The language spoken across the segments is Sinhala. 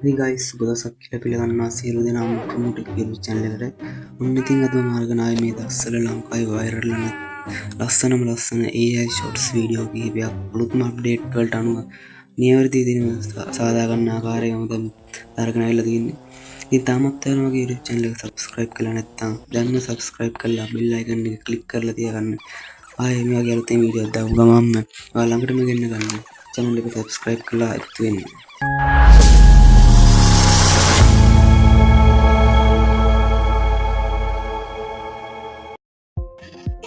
ඉතින් guys සුබ දවසක් කියලා පිළිගන්නවා සියලු දෙනාම කමුටෙක් YouTube channel එකට. ඔන්න ඉතින් අද මම අරගෙන ආවේ මේ දවස්වල ලංකාවේ viral වෙන ලස්සන AI shorts වීඩියෝ කිහිපයක් අලුත්ම අප්ඩේට් වලට අනුව නියවර්ති විදිහට සාදා ගන්න ආකාරයම දැන් අරගෙන ආවිල්ලා තියෙන්නේ. ඉතින් තාමත් ඔයාලා මගේ YouTube channel එක subscribe කරලා නැත්නම් දැන්ම subscribe කරලා bell icon එක click කරලා තියාගන්න. ආයේ මේ වගේ අලුතෙන් වීඩියෝ දාපු ගමන්ම ඔයාලා ළඟටම ගෙන්න ගන්න. channel එක subscribe කරලා එකතු වෙන්න.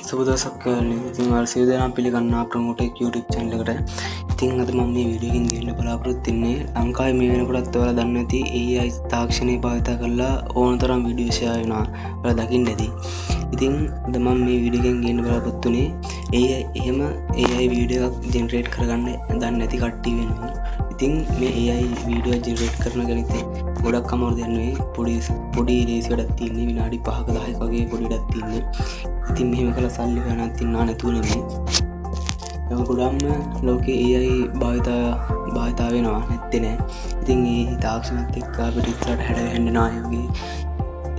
සුබ දවසක් ඉතින් ඔයාලා සියලු දෙනා පිළිගන්නවා ප්‍රොමෝටෙක් YouTube channel එකට. ඉතින් අද මම මේ වීඩියෝ එකකින් දෙන්න බලාපොරොත්තු වෙන්නේ ලංකාවේ මේ වෙනකොටත් ඔයාලා දන්නේ නැති AI තාක්ෂණය භාවිත කරලා ඕනතරම් වීඩියෝ ෂෙයා වෙනවා. ඔයාලා දකින්න ඇති. ඉතින් අද මම මේ වීඩියෝ එකෙන් ගන්න බලාපොරොත්තු වෙන්නේ එහෙම AI වීඩියෝ එකක් ජෙනරේට් කරගන්න දන්නේ නැති කට්ටිය වෙනවා. ඉතින් මේ AI වීඩියෝ ජෙනරේට් කරන ගණිත ගොඩක් අමාරු දෙයක් නෙවෙයි. පොඩි ලේසි වැඩක් තියෙන්නේ. විනාඩි 5ක 10ක වගේ පොඩි වැඩක් තියෙන්නේ. ඉතින් මෙහෙම කළා සල්ලි ගණන් තියනවා නැතුව නෙමෙයි. ඒක ගොඩක්ම ලෝකේ AI භාවිත වෙනවා නැත්තේ නෑ. ඉතින් මේ තාක්ෂණත් එක්ක අපිට ඉස්සරහට හැදෙන්නවා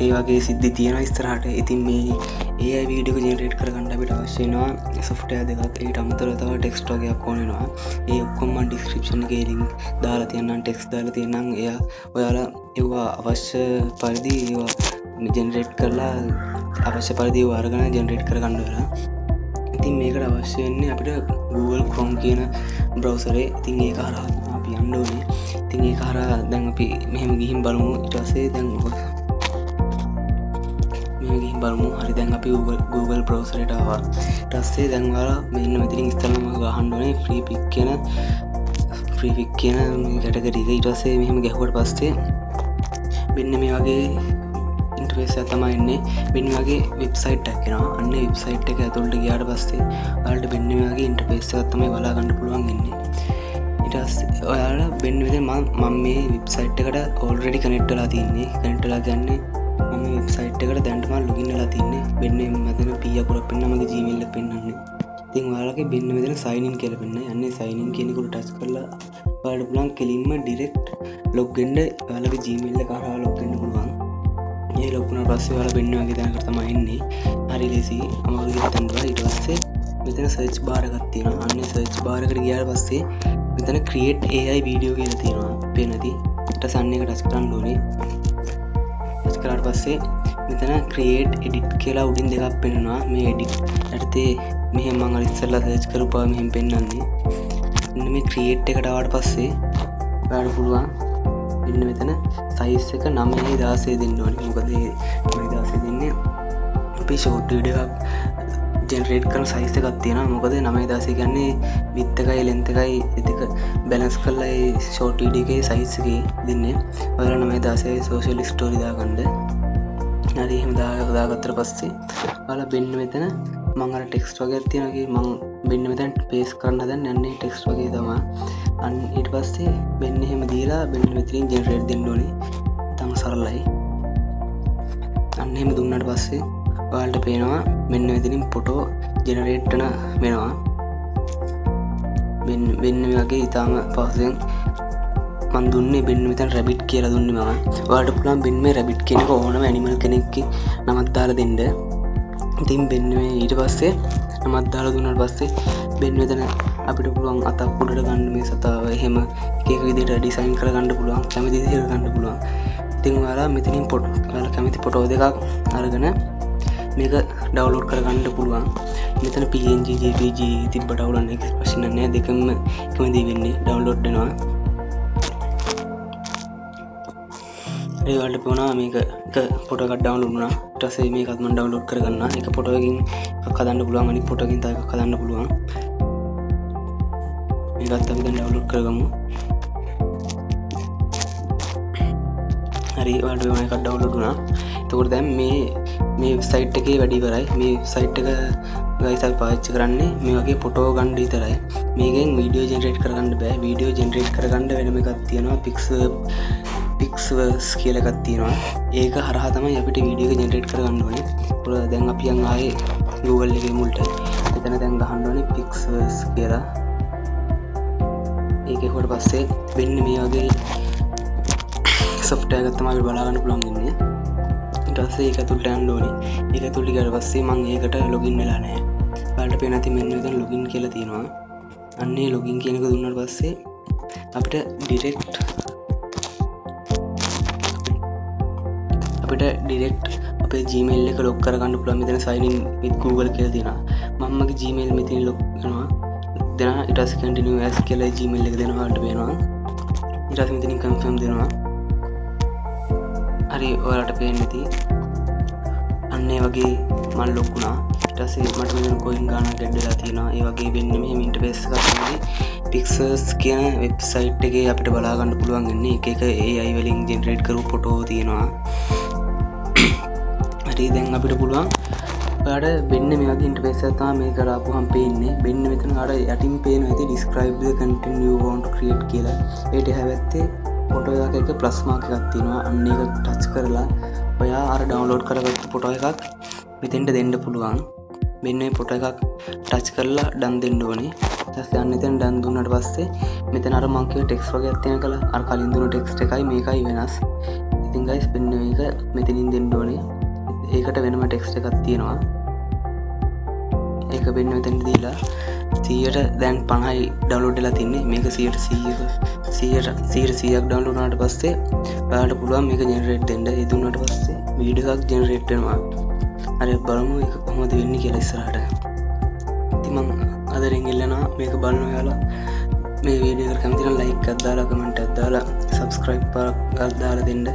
ඒ වගේ සිද්ධි තියෙනවා ඉස්සරහට. ඉතින් මේ AI වීඩියෝ එක ජෙනරේට් කරගන්න අපිට අවශ්‍ය වෙනවා software දෙකක්. ඒකට අමතරව තව ටෙක්ස්ට් වගේක් ඕන වෙනවා. ඒ ඔක්කොම මම description එකේ link දාලා තියන්නම්, ටෙක්ස්ට් දාලා තියන්නම්. ඔයාලා ඒවා අවශ්‍ය පරිදි ඒවා ජෙනරේට් කරලා අවශ්‍ය පරිදි ඒවා අරගෙන ජෙනරේට් කරගන්න වෙලා. ඉතින් මේකට අවශ්‍ය වෙන්නේ අපිට Google Chrome කියන browser එක. ඉතින් ඒක හරහා අපි යන්න ඕනේ. ඉතින් ඒක හරහා දැන් අපි මෙහෙම ගිහින් බලමු. ඊට පස්සේ දැන් බලමු. හරි දැන් අපි Google browser එකට ආවා. ඊට පස්සේ දැන් ඔයාලා මෙන්න මෙතනින් ඉස්සෙල්ලාම ගහන්න ඕනේ free pick කියන මේ කැටගරි එක. ඊට පස්සේ මෙහෙම ගැහුවට පස්සේ මෙන්න මේ වගේ ඉන්ටර්ෆේස් එක තමයි එන්නේ. මෙන්න මේ වගේ වෙබ්සයිට් එකක් එනවා. අන්න ඒ වෙබ්සයිට් එක ඇතුළට ගියාට පස්සේ ඔයාලට මෙන්න මේ වගේ ඉන්ටර්ෆේස් එකක් තමයි බලා ගන්න පුළුවන් වෙන්නේ. ඊට පස්සේ ඔයාලා මෙන්න මෙතන මම මේ වෙබ්සයිට් එකට already connect වෙලා තියෙන්නේ. connect වෙලා කියන්නේ මම වෙබ්සයිට් එකට දැන්ටම ලොගින් වෙලා තින්නේ. මෙන්න මෙතන P අකුරක් පෙන්නන මගේ Gmail එක පෙන්නන්නේ. ඉතින් ඔයාලගේ මෙන්න මෙතන sign in කියලා පෙන්නයි. අන්නේ sign in කියන එකට ටච් කරලා ඔයාලට පුළුවන් කෙලින්ම direct log වෙන්න ඔයාලගේ Gmail එක හරහා log වෙන්න පුළුවන්. මේ log වුණාට පස්සේ ඔයාලා මෙන්න වගේ තැනකට තමයි එන්නේ. හරි ලේසි අමාරු දෙයක් තැනට. ඊට පස්සේ මෙතන search bar එකක් තියෙනවා. අන්නේ search bar එකට ගියාට පස්සේ මෙතන create AI video කියලා තියෙනවා. පේනදී ඊට පස්සේ එක ටච් කරන්න ඕනේ. කරාට පස්සේ මෙතන create edit කියලා උඩින් දෙකක් පෙන්නනවා. මේ edit යටතේ මෙහෙම මම අර ඉස්සෙල්ලා සර්ච් කරපුවා මෙහෙම පෙන්නන්නේ. මෙන්න මේ create එකට ආවට පස්සේ ඔයාලට පුළුවන් මෙන්න මෙතන size එක 9:16 දෙන්න ඕනේ. මොකද මේ 9:16 දෙන්නේ අපි short video එකක් generate කරන size එකක් තියෙනවා. මොකද 9:16 කියන්නේ width එකයි length එකයි දෙක balance කරලා ඒ short video එකේ size එකේ දෙන්නේ. ඔයාලා 9:16 social story දාගන්න. හරි එහෙම දාගත්තට පස්සේ ඔයාලා මෙන්න මෙතන මම අර text වගේක් තියෙනවා. මම මෙන්න මෙතන paste කරන්න හදන්නේ අන්නේ text වගේ තමයි. අන්න ඊට පස්සේ මෙන්න එහෙම දීලා මෙන්න මෙතනින් generate දෙන්න ඕනේ. තම සරලයි. අන්න එහෙම දුන්නාට පස්සේ ඔයාලට පේනවා මෙන්න මෙතනින් ෆොටෝ ජෙනරේට් වෙනවා. මෙන්න මේ වගේ ඊටාම පහසුවෙන් මම දුන්නේ මෙන්න මෙතන රැබිට් කියලා දුන්නේ මම. ඔයාලට පුළුවන් මෙන්න මේ රැබිට් කියන එක ඕනම ඇනිමල් කෙනෙක්ගේ නමක් දාලා දෙන්න. ඉතින් මෙන්න මේ ඊට පස්සේ නමක් දාලා දුන්නාට පස්සේ මෙන්න මෙතන අපිට පුළුවන් අතක් උඩට ගන්න මේ සතාව එහෙම එක විදිහට ඩිසයින් කරගන්න පුළුවන්. කැමති විදිහට ගන්න පුළුවන්. ඉතින් ඔයාලා මෙතනින් ඔයාලා කැමති ෆොටෝ දෙකක් අරගෙන මේක ඩවුන්ලෝඩ් කරගන්න පුළුවන්. මෙතන PNG JPG තිබ්බ ඩවුන්ලෝඩ් එක ප්‍රශ්න නැහැ. දෙකම එකම දේ වෙන්නේ ඩවුන්ලෝඩ් වෙනවා. ඒ වලට පොනා මේක එක ෆොටෝ එකක් ඩවුන්ලෝඩ් වුණා. ඊට පස්සේ මේකත් මම ඩවුන්ලෝඩ් කරගන්නවා. එක ෆොටෝ එකකින් එකක් හදන්න පුළුවන්. අනිත් ෆොටෝ එකකින් තව එකක් හදන්න පුළුවන්. මේකත් අපි දැන් ඩවුන්ලෝඩ් කරගමු. හරි ඔයාලට මේ එකක් ඩවුන්ලෝඩ් වුණා. එතකොට දැන් මේ වෙබ්සයිට් එකේ වැඩි ඉවරයි. මේ වෙබ්සයිට් එක ගයිස් අපි පාවිච්චි කරන්නේ මේ වගේ ෆොටෝ ගන්න විතරයි. මේකෙන් වීඩියෝ ජෙනරේට් කරගන්න බෑ. වීඩියෝ ජෙනරේට් කරගන්න වෙනම එකක් තියෙනවා. Pixverse කියලා එකක් තියෙනවා. ඒක හරහා තමයි අපිට වීඩියෝ එක ජෙනරේට් කරගන්න ඕනේ. දැන් අපි යන් ආයේ Google එකේ මුලට. එතන දැන් ගහන්න ඕනේ Pixverse කියලා. ඒකේ කොට පස්සේ වෙන්නේ මේ වගේ software එකක් තමයි බලා ගන්න පුළුවන් වෙන්නේ. ඊට පස්සේ ඒක ඇතුළට යන්න ඕනේ. ඒක ඇතුළට ගියාට පස්සේ මම ඒකට ලොගින් වෙලා නැහැ. ඔයාලට පේන ඇති මෙන්න මෙතන ලොගින් කියලා තියෙනවා. අන්න ඒ ලොගින් කියන එක දුන්නාට පස්සේ අපිට ඩිරෙක්ට් අපේ Gmail එක ලොග් කරගන්න පුළුවන්. මෙතන sign in with Google කියලා තියෙනවා. මම මගේ Gmail මෙතන ලොග් කරනවා. දෙනවා ඊට පස්සේ continue as කියලා Gmail එක දෙනවා. ඔයාලට පේනවා. ඊට පස්සේ මෙතනින් confirm දෙනවා. හරි ඔයාලට පේන්නේ නැති. අන්න ඒ වගේ මම ලොග් වුණා. ඊට පස්සේ මට මෙතන coin ගානක් ඇඩ් වෙලා තියෙනවා. ඒ වගේ වෙන්න මෙහෙම ඉන්ටර්ෆේස් එකක් තමයි Pixels කියන වෙබ්සයිට් එකේ අපිට බලා ගන්න පුළුවන් වෙන්නේ. එක AI වලින් ජෙනරේට් කරපු ෆොටෝ තියෙනවා. හරි දැන් අපිට පුළුවන් ඔයාලට වෙන්න මේ වගේ ඉන්ටර්ෆේස් එකක් තමයි මේක කරාපුවම පේන්නේ. වෙන්න මෙතන ඔයාලට යටින් පේන ඇති describe the content you want to create කියලා. ඒට එහා පැත්තේ ෆොටෝ එකක ප්ලස් මාක් එකක් තියෙනවා. අන්න ඒක ටච් කරලා ඔයා අර ඩවුන්ලෝඩ් කරගත්ත ෆොටෝ එකක් මෙතෙන්ට දෙන්න පුළුවන්. මෙන්න මේ ෆොටෝ එකක් ටච් කරලා ඩන් දෙන්න ඕනේ. ඊට පස්සේ අන්න එතන ඩන් දුන්නාට පස්සේ මෙතන අර මං කිව්ව ටෙක්ස්ට් වගේක් තියෙන කලා අර කලින් දුන්න ටෙක්ස්ට් එකයි මේකයි වෙනස්. ඉතින් ගයිස් මෙන්න මේක මෙතනින් දෙන්න ඕනේ. ඒකට වෙනම ටෙක්ස්ට් එකක් තියෙනවා. ඒක වෙන්න මෙතන දීලා 100ට දැන් 50යි ඩවුන්ලෝඩ් වෙලා තින්නේ. මේක 100ක් ඩවුන්ලෝඩ් වුණාට පස්සේ ඔයාලට පුළුවන් මේක ජෙනරේට් දෙන්න. ඒ දුන්නාට පස්සේ වීඩියෝ එකක් ජෙනරේට් වෙනවා. හරි බලමු ඒක කොහොමද වෙන්නේ කියලා ඉස්සරහට. ඉතින් මම අදරින් ඉල්ලනවා මේක බලන්න ඔයාලා මේ වීඩියෝ එකට කැමති නම් ලයික් එකක් දාලා කමෙන්ට් එකක් දාලා සබ්ස්ක්‍රයිබ් එකක් දාලා දෙන්න.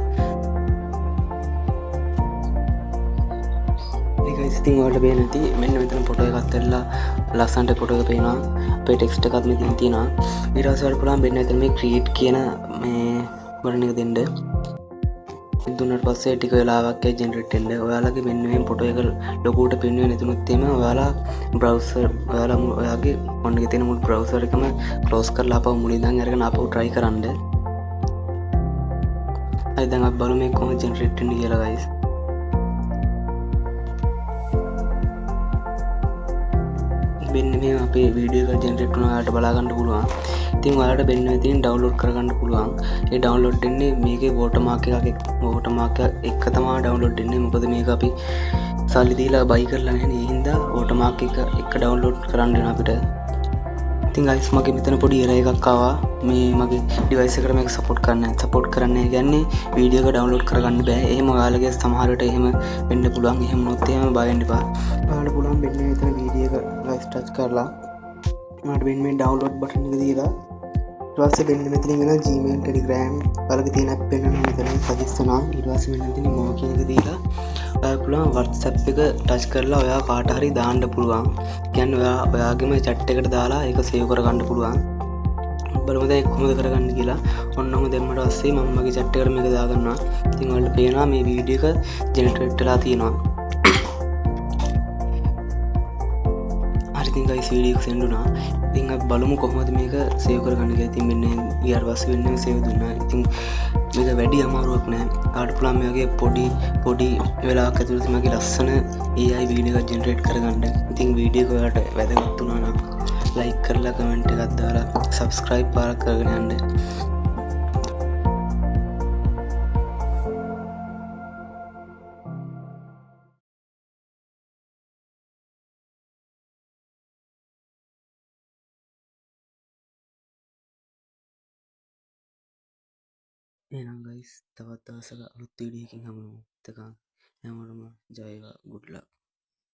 ඉතින් ඔයාලට පේන ඇති මෙන්න මෙතන ෆොටෝ එකක් ඇරලා ලස්සනට ෆොටෝ එක පේනවා. අපේ ටෙක්ස්ට් එකක් මෙතන තියෙනවා. ඊට පස්සේ ඔයාලට පුළුවන් මෙන්න මෙතන මේ ක්‍රියේට් කියන මේ බටන් එක දෙන්න. දුන්නාට පස්සේ ටික වෙලාවක් ඒ ජෙනරේට් වෙන්න. ඔයාලගේ මෙන්න මේ ෆොටෝ එක ලොකුවට පෙන්වෙන්නේ නැතුනොත් එimhe ඔයාලා බ්‍රවුසර් ඔයාගේ ෆෝන් එකේ තියෙන මුළු බ්‍රවුසර් එකම ක්ලෝස් කරලා ආපහු මුලින් ඉඳන් අරගෙන ආපහු try කරන්න. හරි දැන් අපි බලමු මේක කොහොමද ජෙනරේට් වෙන්නේ කියලා guys. මෙන්න මේ අපේ වීඩියෝ එක ජෙනරේට් වුණා. ඔයාලට බලා ගන්න පුළුවන්. ඉතින් ඔයාලට මෙන්න මෙතනින් ඩවුන්ලෝඩ් කරගන්න පුළුවන්. ඒ ඩවුන්ලෝඩ් වෙන්නේ මේකේ වෝටර්මාක් එක තමයි ඩවුන්ලෝඩ් වෙන්නේ. මොකද මේක අපි සල්ලි දීලා බයි කරලා නැහැ නේ. ඒ හින්දා වෝටර්මාක් එක ඩවුන්ලෝඩ් කරන්න වෙන අපිට. ඉතින් guys මගේ මෙතන පොඩි error එකක් ආවා. මේ මගේ device එකට මේක support කරන්නේ නැහැ කියන්නේ වීඩියෝ එක ඩවුන්ලෝඩ් කරගන්න බෑ. එහෙම ඔයාලගේ සමහර විට එහෙම වෙන්න පුළුවන්. එහෙම වුණොත් එහෙම බය වෙන්න එපා. ඔයාලට පුළුවන් මෙන්න මෙතන වීඩියෝ එක guys touch කරලා මට මෙන්න මේ download button එක දීලා ඊට පස්සේ මෙන්න මෙතනින් එන Gmail Telegram වලක තියෙන app වෙනවා මෙතන suggest වෙනවා. ඊට පස්සේ මෙන්න මෙතනින් more කියන එක දීලා ඔයාලා පුළුවන් WhatsApp එක touch කරලා ඔයා කාට හරි දාන්න පුළුවන්. කියන්නේ ඔයාගේම chat එකට දාලා ඒක save කරගන්න පුළුවන්. බලමු දැන් කොහොමද කරගන්න කියලා. ඔන්නම දැම්මට පස්සේ මම මගේ chat එකට මේක දාගන්නවා. ඉතින් ඔයාලට පේනවා මේ වීඩියෝ එක ජෙනරේට් වෙලා තියෙනවා. හරි ඉතින් guys වීඩියෝ එක send වුණා. ඉතින් අපි බලමු කොහොමද මේක save කරගන්න කියලා. ඉතින් මෙන්න ඊට පස්සේ වෙන්නේ save දුන්නා. ඉතින් මේක වැඩි අමාරුවක් නෑ. ඔයාලට පුළුවන් මේ වගේ පොඩි වෙලාවක් ඇතුළත මගේ ලස්සන AI වීඩියෝ එකක් ජෙනරේට් කරගන්න. ඉතින් වීඩියෝ එක ඔයාලට වැදගත් වුණා නම් ලයික් කරලා කමෙන්ට් එකක් දාලා සබස්ක්‍රයිබ් පාරක් කරගෙන යන්න. එහෙනම් guys තවත් දවසක අලුත් වීඩියෝ එකකින් හමු වෙමු. එතකන් හැමෝටම ජය වේවා. good luck.